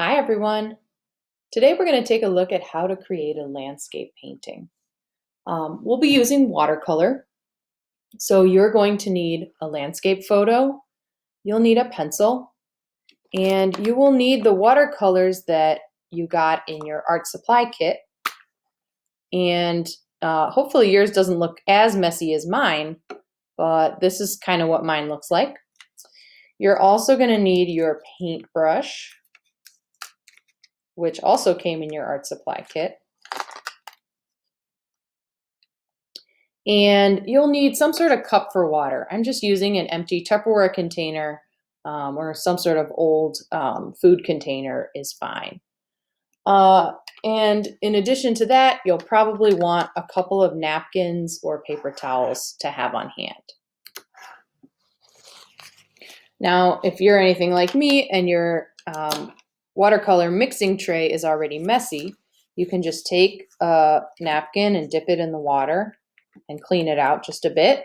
Hi everyone. Today we're going to take a look at how to create a landscape painting. We'll be using watercolor. So you're going to need a landscape photo, you'll need a pencil, and you will need the watercolors that you got in your art supply kit. And hopefully yours doesn't look as messy as mine, but this is kind of what mine looks like. You're also going to need your paintbrush, which also came in your art supply kit. And you'll need some sort of cup for water. I'm just using an empty Tupperware container or some sort of old food container is fine. And in addition to that, you'll probably want a couple of napkins or paper towels to have on hand. Now, if you're anything like me and your watercolor mixing tray is already messy, you can just take a napkin and dip it in the water and clean it out just a bit.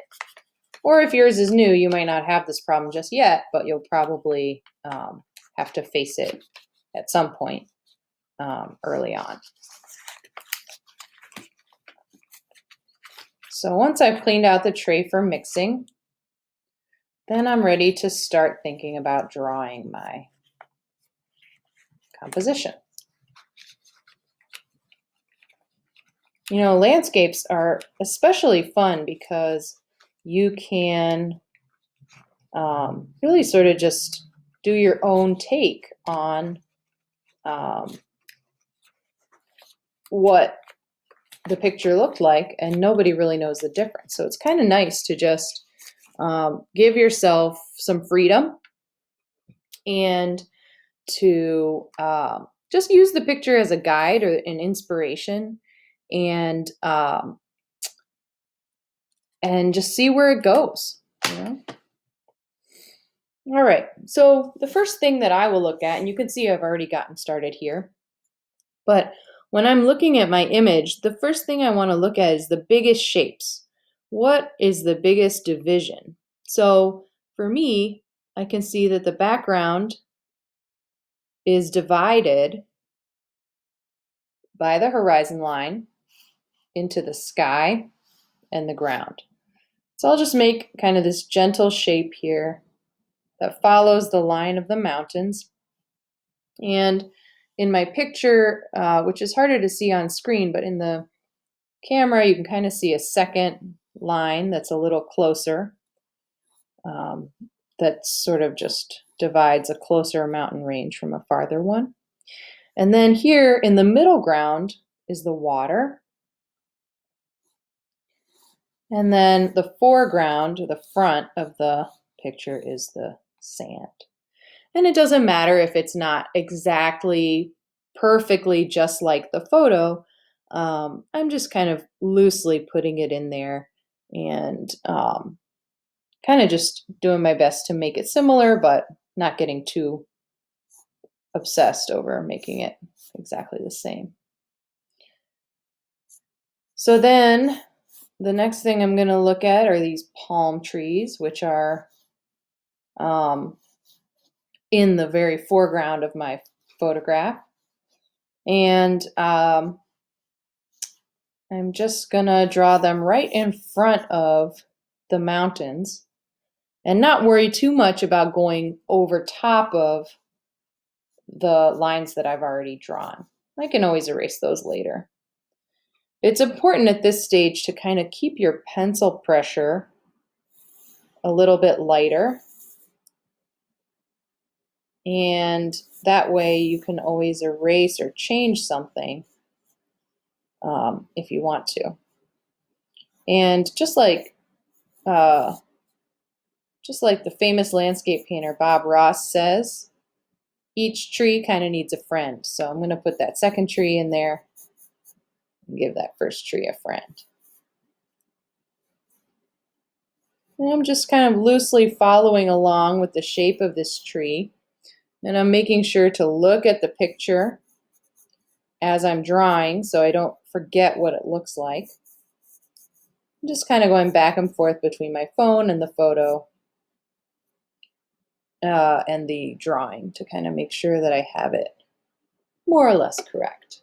Or if yours is new, you might not have this problem just yet, but you'll probably have to face it at some point early on. So once I've cleaned out the tray for mixing, then I'm ready to start thinking about drawing my composition. You know, landscapes are especially fun because you can really sort of just do your own take on what the picture looked like, and nobody really knows the difference. So it's kind of nice to just give yourself some freedom and to just use the picture as a guide or an inspiration, and just see where it goes, you know? All right, so the first thing that I will look at, and you can see I've already gotten started here, but when I'm looking at my image, the first thing I want to look at is the biggest shapes. What is the biggest division? So for me, I can see that the background is divided by the horizon line into the sky and the ground. So I'll just make kind of this gentle shape here that follows the line of the mountains. And in my picture, which is harder to see on screen, but in the camera, you can kind of see a second line that's a little closer, that sort of just divides a closer mountain range from a farther one. And then here in the middle ground is the water. And then the foreground, or the front of the picture, is the sand. And it doesn't matter if it's not exactly perfectly just like the photo. I'm just kind of loosely putting it in there and kind of just doing my best to make it similar, but not getting too obsessed over making it exactly the same. So then the next thing I'm going to look at are these palm trees, which are in the very foreground of my photograph. And I'm just going to draw them right in front of the mountains and not worry too much about going over top of the lines that I've already drawn. I can always erase those later. It's important at this stage to kind of keep your pencil pressure a little bit lighter, and that way you can always erase or change something if you want to. And just like the famous landscape painter Bob Ross says, each tree kind of needs a friend. So I'm going to put that second tree in there and give that first tree a friend. And I'm just kind of loosely following along with the shape of this tree. And I'm making sure to look at the picture as I'm drawing so I don't forget what it looks like. I'm just kind of going back and forth between my phone and the photo and the drawing to kind of make sure that I have it more or less correct.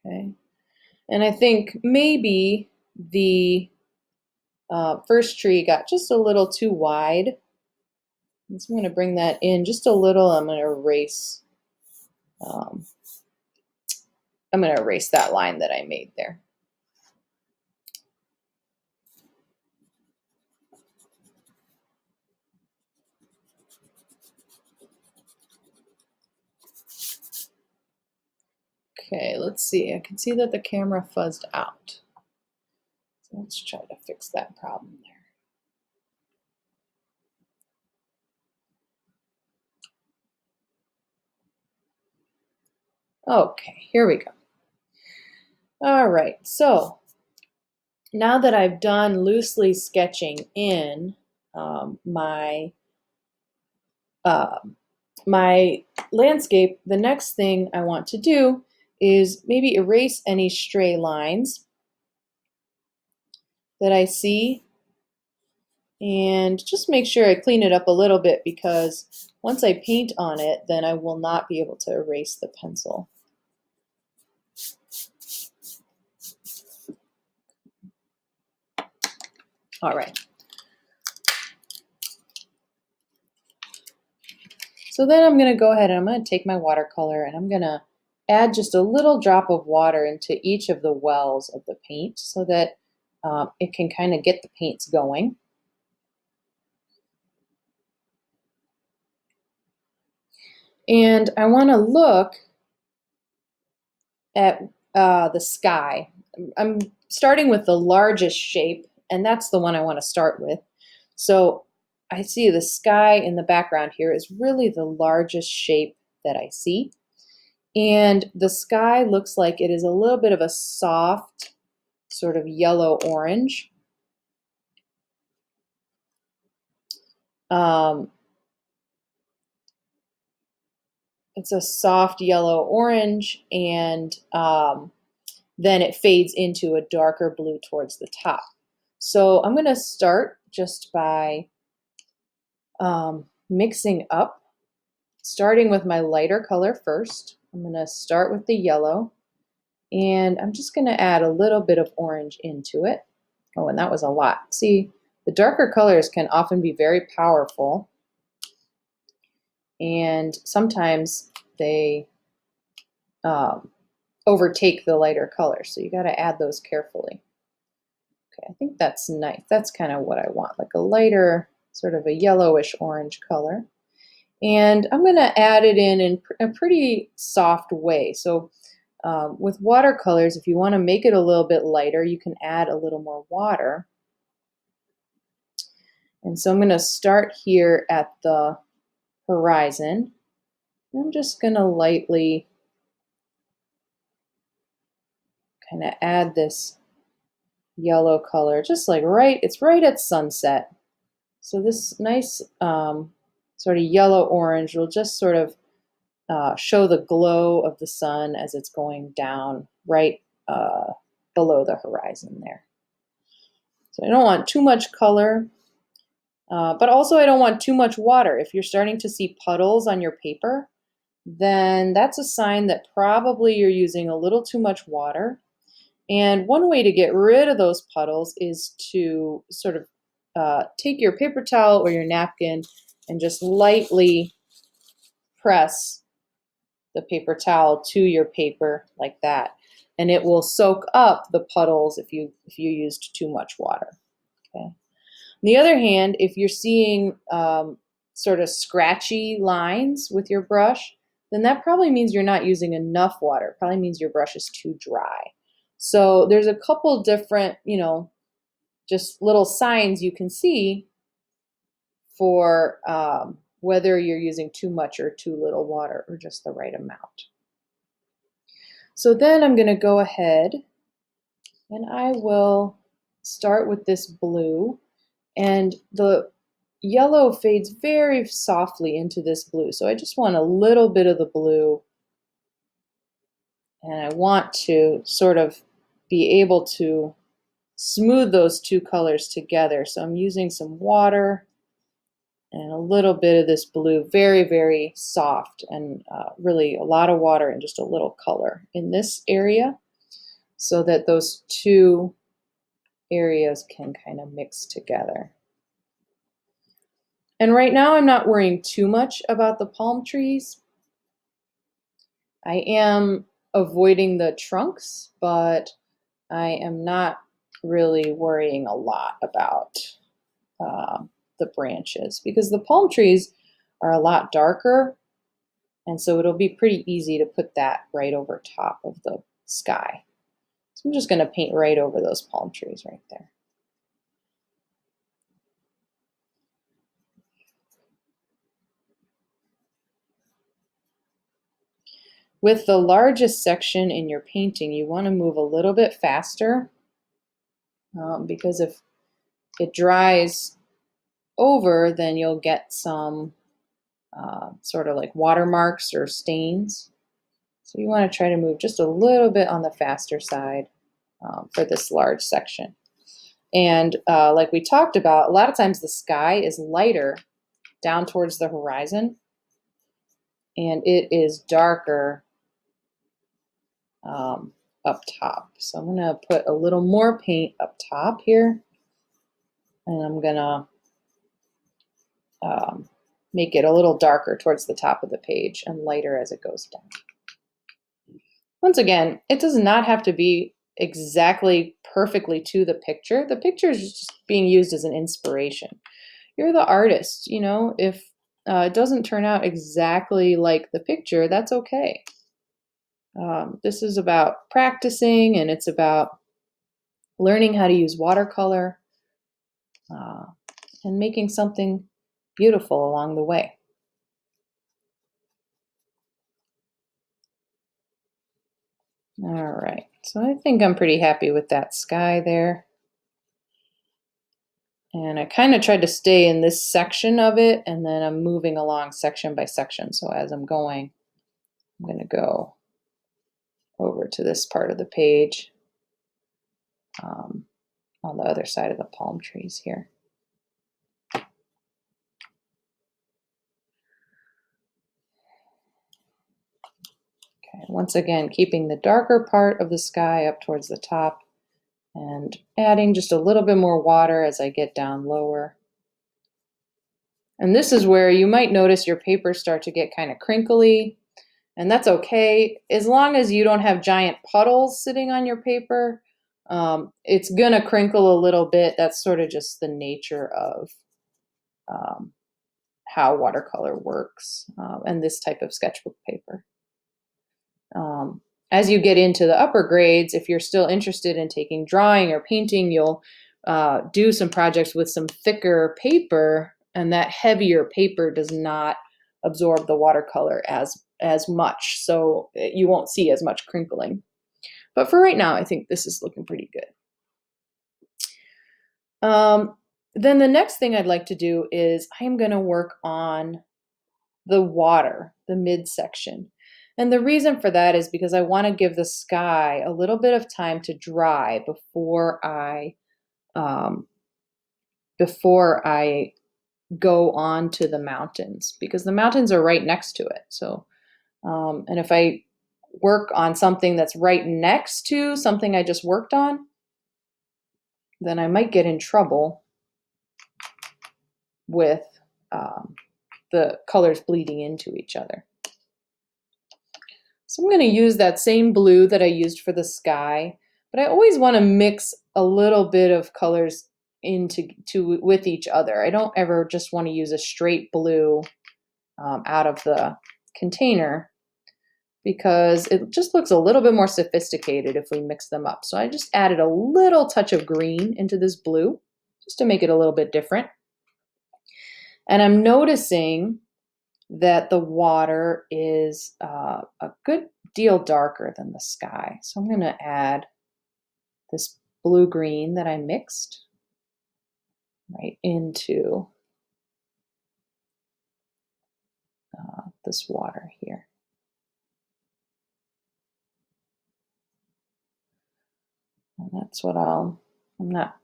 Okay, and I think maybe the first tree got just a little too wide. So I'm going to bring that in just a little. I'm going to erase. I'm going to erase that line that I made there. Okay, let's see. I can see that the camera fuzzed out. So let's try to fix that problem there. Okay, here we go. All right, so now that I've done loosely sketching in my my landscape, the next thing I want to do is maybe erase any stray lines that I see and just make sure I clean it up a little bit, because once I paint on it, then I will not be able to erase the pencil. All right. So then I'm going to go ahead and I'm going to take my watercolor and I'm going to add just a little drop of water into each of the wells of the paint so that it can kind of get the paints going. And I want to look at the sky. I'm starting with the largest shape, and that's the one I want to start with. So I see the sky in the background here is really the largest shape that I see. And the sky looks like it is a little bit of a soft sort of yellow-orange. It's a soft yellow-orange, and then it fades into a darker blue towards the top. So I'm going to start just by mixing up, starting with my lighter color first. I'm going to start with the yellow, and I'm just going to add a little bit of orange into it. Oh, and that was a lot. See, the darker colors can often be very powerful, and sometimes they overtake the lighter colors, so you got to add those carefully. Okay, I think that's nice. That's kind of what I want, like a lighter, sort of a yellowish orange color. And I'm going to add it in a pretty soft way. So with watercolors, if you want to make it a little bit lighter, you can add a little more water. And so I'm going to start here at the horizon. I'm just going to lightly kind of add this yellow color, just like it's right at sunset. So this nice sort of yellow-orange will just sort of show the glow of the sun as it's going down right below the horizon there. So I don't want too much color, but also I don't want too much water. If you're starting to see puddles on your paper, then that's a sign that probably you're using a little too much water. And one way to get rid of those puddles is to sort of take your paper towel or your napkin and just lightly press the paper towel to your paper like that, and it will soak up the puddles if you used too much water. Okay. On the other hand, if you're seeing sort of scratchy lines with your brush, then that probably means you're not using enough water. It probably means your brush is too dry. So there's a couple different, just little signs you can see for whether you're using too much or too little water or just the right amount. So then I'm going to go ahead and I will start with this blue, and the yellow fades very softly into this blue. So I just want a little bit of the blue, and I want to sort of be able to smooth those two colors together. So I'm using some water and a little bit of this blue, very, very soft, and really a lot of water and just a little color in this area so that those two areas can kind of mix together. And right now I'm not worrying too much about the palm trees. I am avoiding the trunks, but I am not really worrying a lot about the branches because the palm trees are a lot darker, and so it'll be pretty easy to put that right over top of the sky. So I'm just going to paint right over those palm trees right there. With the largest section in your painting, you want to move a little bit faster because if it dries over, then you'll get some sort of like watermarks or stains. So you want to try to move just a little bit on the faster side for this large section. And like we talked about, a lot of times the sky is lighter down towards the horizon, and it is darker up top. So I'm going to put a little more paint up top here, and I'm going to make it a little darker towards the top of the page and lighter as it goes down. Once again, it does not have to be exactly perfectly to the picture. The picture is just being used as an inspiration. You're the artist, you know, if it doesn't turn out exactly like the picture, that's okay. This is about practicing, and it's about learning how to use watercolor and making something beautiful along the way. All right, so I think I'm pretty happy with that sky there. And I kind of tried to stay in this section of it, and then I'm moving along section by section. So as I'm going, I'm going to go over to this part of the page on the other side of the palm trees here. Okay, once again, keeping the darker part of the sky up towards the top and adding just a little bit more water as I get down lower. And this is where you might notice your paper start to get kind of crinkly, and that's okay. As long as you don't have giant puddles sitting on your paper, it's gonna crinkle a little bit. That's sort of just the nature of how watercolor works and this type of sketchbook paper. As you get into the upper grades, if you're still interested in taking drawing or painting, you'll do some projects with some thicker paper, and that heavier paper does not absorb the watercolor as much, so you won't see as much crinkling. But for right now, I think this is looking pretty good. Then the next thing I'd like to do is I am going to work on the water, the midsection. And the reason for that is because I want to give the sky a little bit of time to dry before I go on to the mountains, because the mountains are right next to it. So, and if I work on something that's right next to something I just worked on, then I might get in trouble with the colors bleeding into each other. So I'm going to use that same blue that I used for the sky, but I always want to mix a little bit of colors with each other. I don't ever just want to use a straight blue out of the container, because it just looks a little bit more sophisticated if we mix them up. So I just added a little touch of green into this blue just to make it a little bit different. And I'm noticing that the water is a good deal darker than the sky. So I'm going to add this blue-green that I mixed right into this water here. And that's what I'm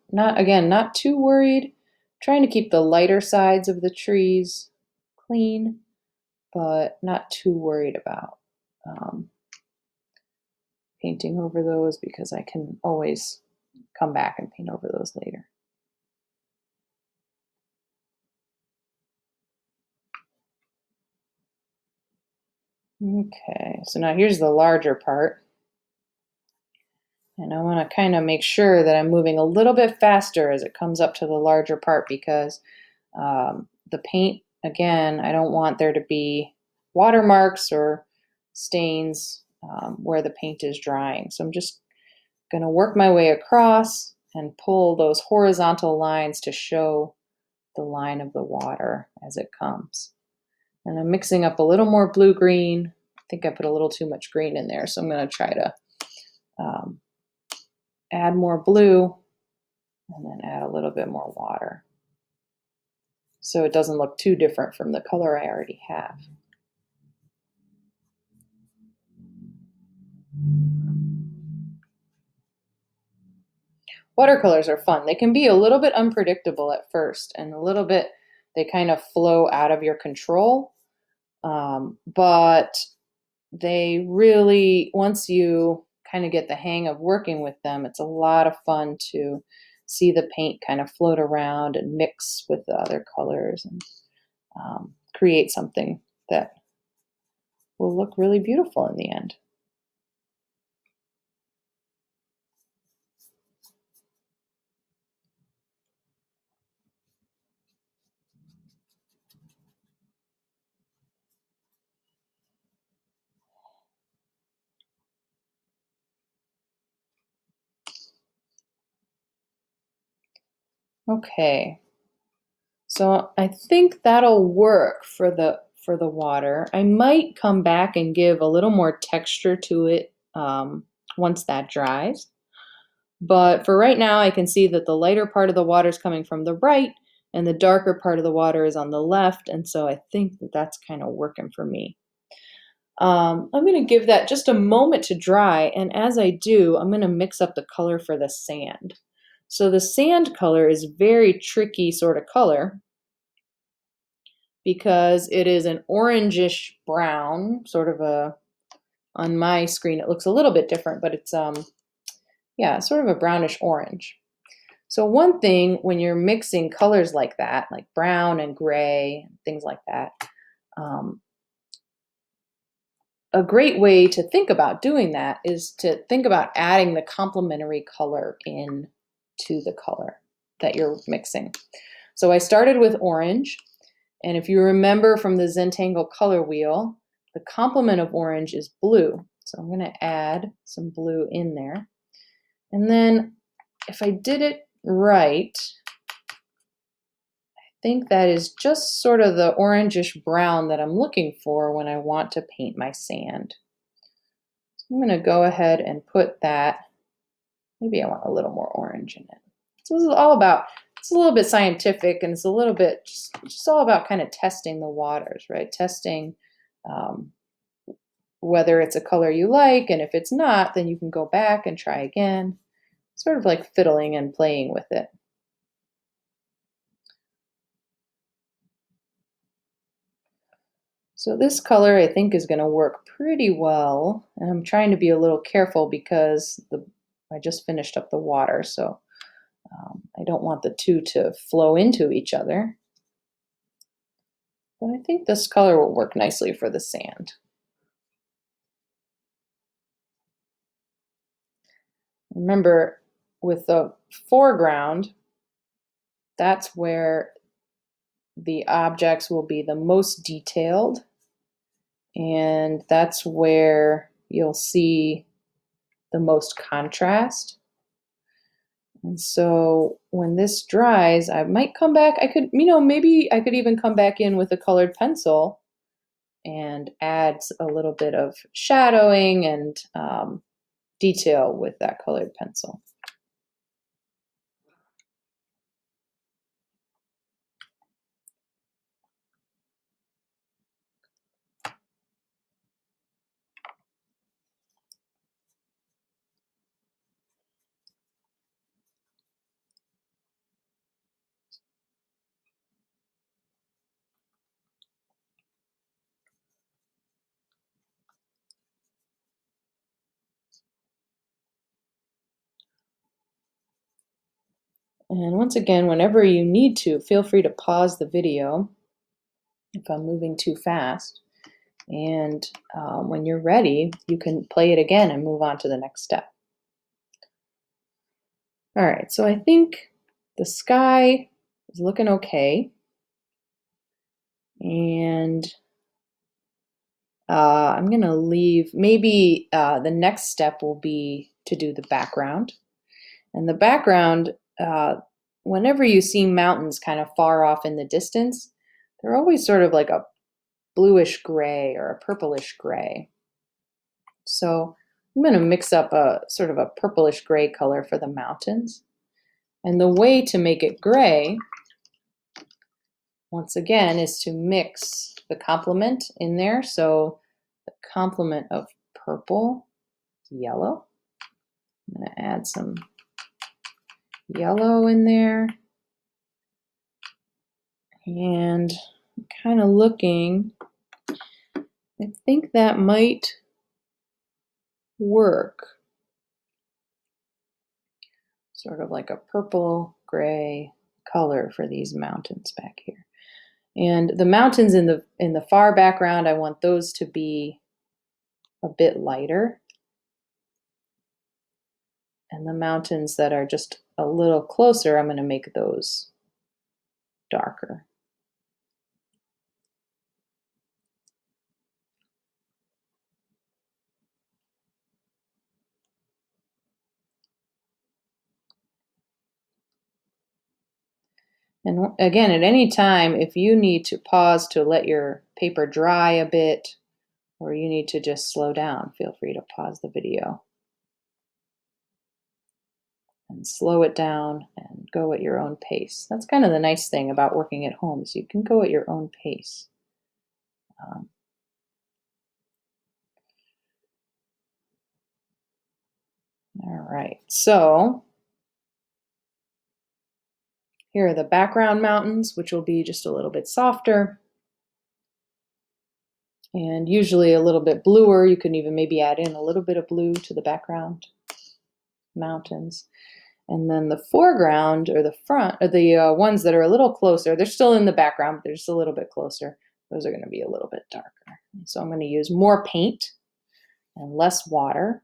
not too worried Trying to keep the lighter sides of the trees clean, but not too worried about painting over those because I can always come back and paint over those later. Okay, so now here's the larger part. And I want to kind of make sure that I'm moving a little bit faster as it comes up to the larger part because the paint, again, I don't want there to be watermarks or stains where the paint is drying. So I'm just going to work my way across and pull those horizontal lines to show the line of the water as it comes. And I'm mixing up a little more blue-green. I think I put a little too much green in there, so I'm going to try to add more blue and then add a little bit more water so it doesn't look too different from the color I already have. Watercolors are fun. They can be a little bit unpredictable at first and a little bit, they kind of flow out of your control. But they really, once you kind of get the hang of working with them, it's a lot of fun to see the paint kind of float around and mix with the other colors and create something that will look really beautiful in the end. Okay, so I think that'll work for the water. I might come back and give a little more texture to it once that dries. But for right now, I can see that the lighter part of the water is coming from the right and the darker part of the water is on the left. And so I think that that's kind of working for me. I'm going to give that just a moment to dry. And as I do, I'm going to mix up the color for the sand. So the sand color is very tricky sort of color because it is an orangish brown, sort of on my screen, it looks a little bit different, but it's, yeah, sort of a brownish orange. So one thing when you're mixing colors like that, like brown and gray, things like that, a great way to think about doing that is to think about adding the complementary color in to the color that you're mixing. So I started with orange, and if you remember from the Zentangle color wheel, the complement of orange is blue. So I'm going to add some blue in there. And then if I did it right, I think that is just sort of the orangish brown that I'm looking for when I want to paint my sand. So I'm going to go ahead and put that, maybe I want a little more orange in it. So this is all about, it's a little bit scientific and it's a little bit just all about kind of testing the waters, right? Testing whether it's a color you like, and if it's not, then you can go back and try again. Sort of like fiddling and playing with it. So this color I think is going to work pretty well, and I'm trying to be a little careful because I just finished up the water, so I don't want the two to flow into each other. But I think this color will work nicely for the sand. Remember, with the foreground, that's where the objects will be the most detailed, and that's where you'll see the most contrast. And so when this dries, I might come back. I could, maybe I could even come back in with a colored pencil and add a little bit of shadowing and detail with that colored pencil. And once again, whenever you need to, feel free to pause the video if I'm moving too fast. And when you're ready, you can play it again and move on to the next step. All right, so I think the sky is looking okay. And I'm going to leave, maybe the next step will be to do the background. And the background, whenever you see mountains kind of far off in the distance, they're always sort of like a bluish gray or a purplish gray. So I'm going to mix up a sort of a purplish gray color for the mountains. And the way to make it gray, once again, is to mix the complement in there. So the complement of purple, yellow. I'm going to add some yellow in there. And I'm kind of looking, I think that might work. Sort of like a purple gray color for these mountains back here. And the mountains in the far background, I want those to be a bit lighter. And the mountains that are just a little closer, I'm going to make those darker. And again, at any time, if you need to pause to let your paper dry a bit, or you need to just slow down, feel free to pause the video and slow it down and go at your own pace. That's kind of the nice thing about working at home, is you can go at your own pace. All right, so here are the background mountains, which will be just a little bit softer and usually a little bit bluer. You can even maybe add in a little bit of blue to the background mountains. And then the foreground, or the front, or the ones that are a little closer, they're still in the background, but they're just a little bit closer. Those are going to be a little bit darker. So I'm going to use more paint and less water.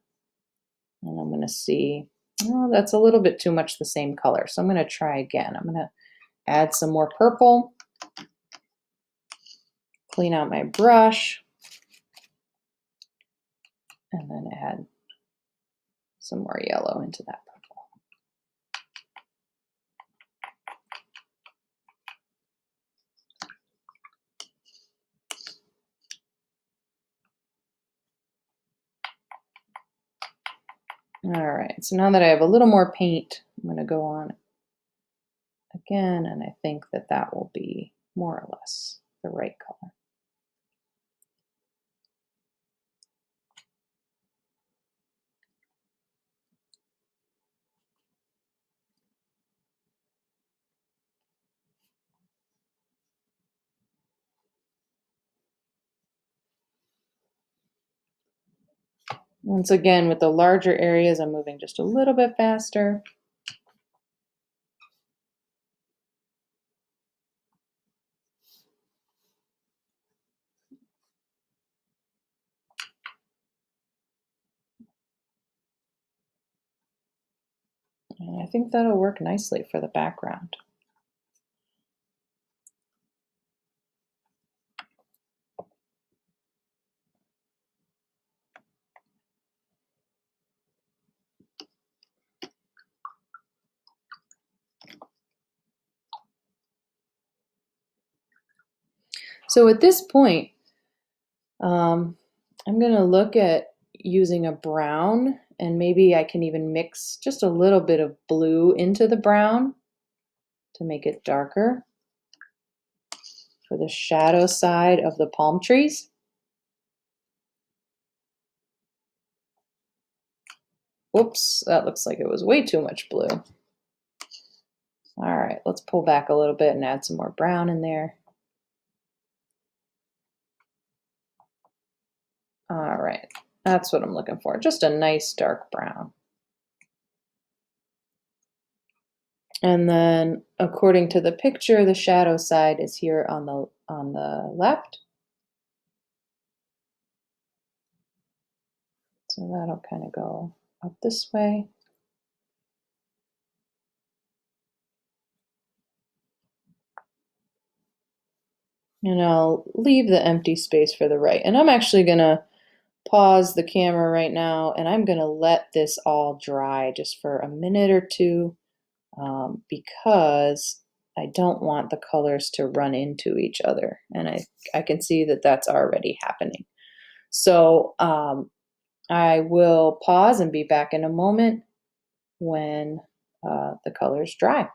And I'm going to see, oh, that's a little bit too much the same color. So I'm going to try again. I'm going to add some more purple, clean out my brush, and then add some more yellow into that purple. All right, so now that I have a little more paint, I'm going to go on again, and I think that that will be more or less the right color. Once again, with the larger areas, I'm moving just a little bit faster. And I think that'll work nicely for the background. So at this point, I'm going to look at using a brown, and maybe I can even mix just a little bit of blue into the brown to make it darker for the shadow side of the palm trees. Whoops, that looks like it was way too much blue. All right, let's pull back a little bit and add some more brown in there. All right, that's what I'm looking for, just a nice dark brown. And then according to the picture, the shadow side is here on the left. So that'll kind of go up this way. And I'll leave the empty space for the right. And I'm actually gonna pause the camera right now and I'm gonna let this all dry just for a minute or two because I don't want the colors to run into each other. And I can see that that's already happening. So I will pause and be back in a moment when the colors dry.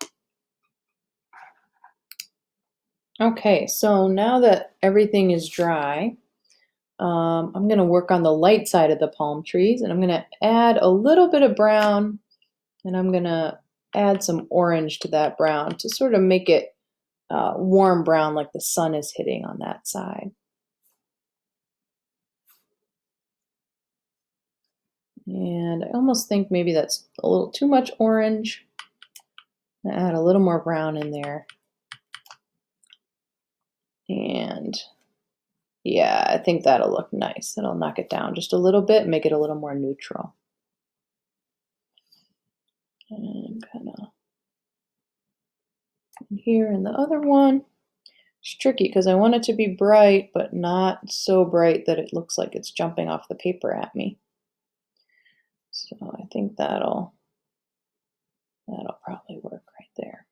Okay, so now that everything is dry, I'm going to work on the light side of the palm trees, and I'm going to add a little bit of brown, and I'm going to add some orange to that brown to sort of make it warm brown like the sun is hitting on that side. And I almost think maybe that's a little too much orange. Add a little more brown in there. And yeah, I think that'll look nice. It'll knock it down just a little bit, make it a little more neutral. And kind of here in the other one. It's tricky because I want it to be bright, but not so bright that it looks like it's jumping off the paper at me. So I think that'll probably work right there.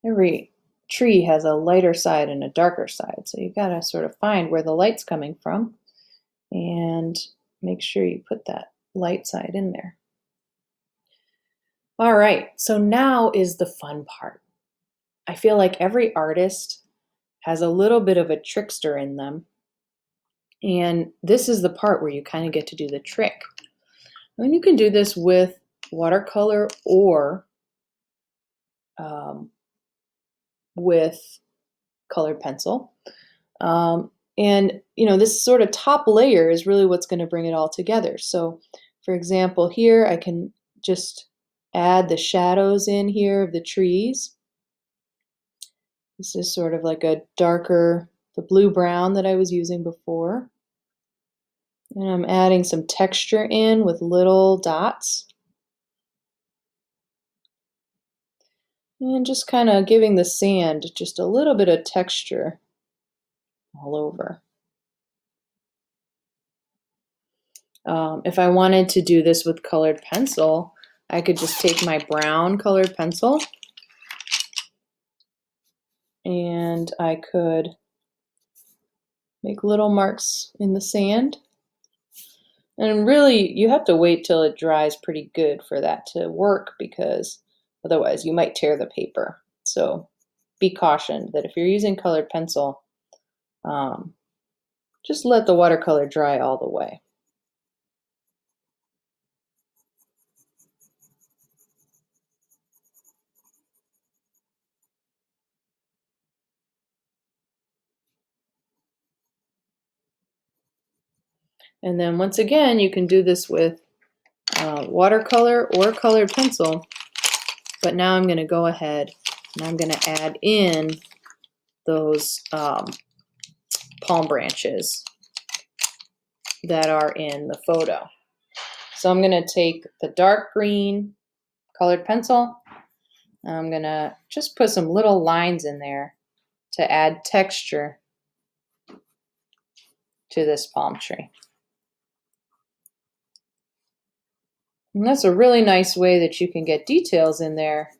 Every tree has a lighter side and a darker side, so you've got to sort of find where the light's coming from and make sure you put that light side in there. All right, so now is the fun part. I feel like every artist has a little bit of a trickster in them, and this is the part where you kind of get to do the trick. And you can do this with watercolor or with colored pencil. And this sort of top layer is really what's going to bring it all together. So for example, here I can just add the shadows in here of the trees. This is sort of like a darker, the blue-brown that I was using before. And I'm adding some texture in with little dots. And just kind of giving the sand just a little bit of texture all over. If I wanted to do this with colored pencil, I could just take my brown colored pencil and I could make little marks in the sand. And really, you have to wait till it dries pretty good for that to work because otherwise you might tear the paper. So be cautioned that if you're using colored pencil, just let the watercolor dry all the way. And then once again, you can do this with watercolor or colored pencil. But now I'm going to go ahead and I'm going to add in those palm branches that are in the photo. So I'm going to take the dark green colored pencil. I'm going to just put some little lines in there to add texture to this palm tree. And that's a really nice way that you can get details in there.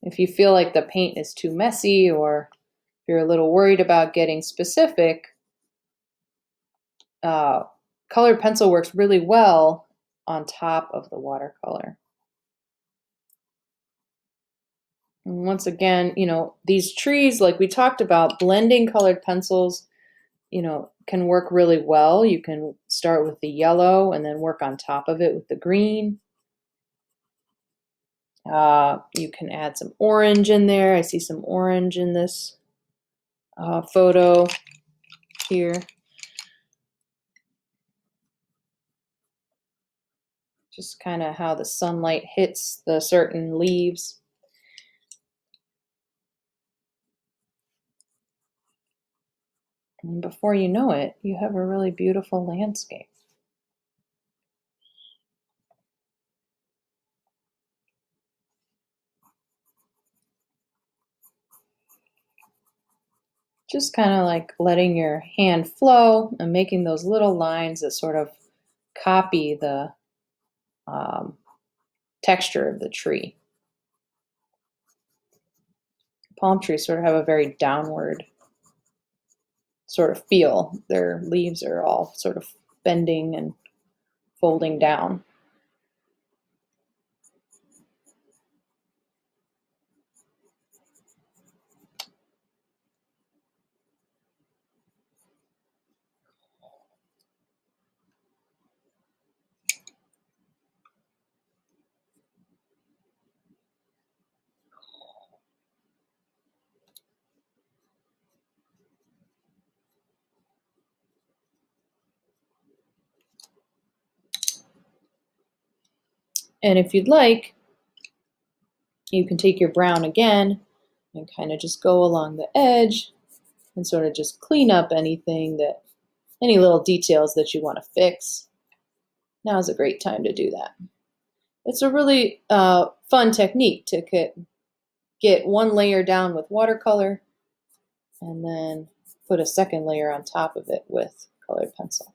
If you feel like the paint is too messy or if you're a little worried about getting specific, colored pencil works really well on top of the watercolor. And once again, these trees, like we talked about, blending colored pencils, can work really well. You can start with the yellow and then work on top of it with the green. You can add some orange in there. I see some orange in this photo here. Just kind of how the sunlight hits the certain leaves. And before you know it, you have a really beautiful landscape. Just kind of like letting your hand flow and making those little lines that sort of copy the um, texture of the tree. Palm trees sort of have a very downward sort of feel. Their leaves are all sort of bending and folding down. And if you'd like, you can take your brown again and kind of just go along the edge and sort of just clean up any little details that you want to fix. Now is a great time to do that. It's a really fun technique to get one layer down with watercolor and then put a second layer on top of it with colored pencil.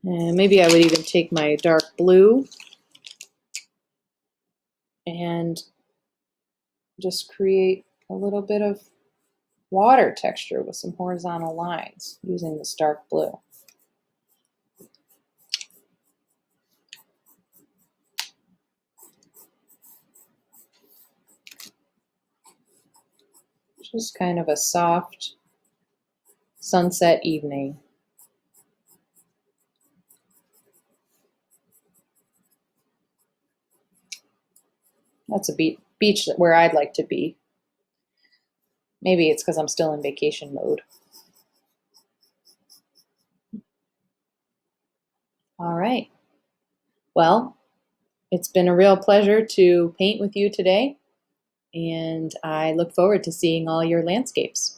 And maybe I would even take my dark blue and just create a little bit of water texture with some horizontal lines using this dark blue. Just kind of a soft sunset evening. That's a beach where I'd like to be. Maybe it's because I'm still in vacation mode. All right. Well, it's been a real pleasure to paint with you today, and I look forward to seeing all your landscapes.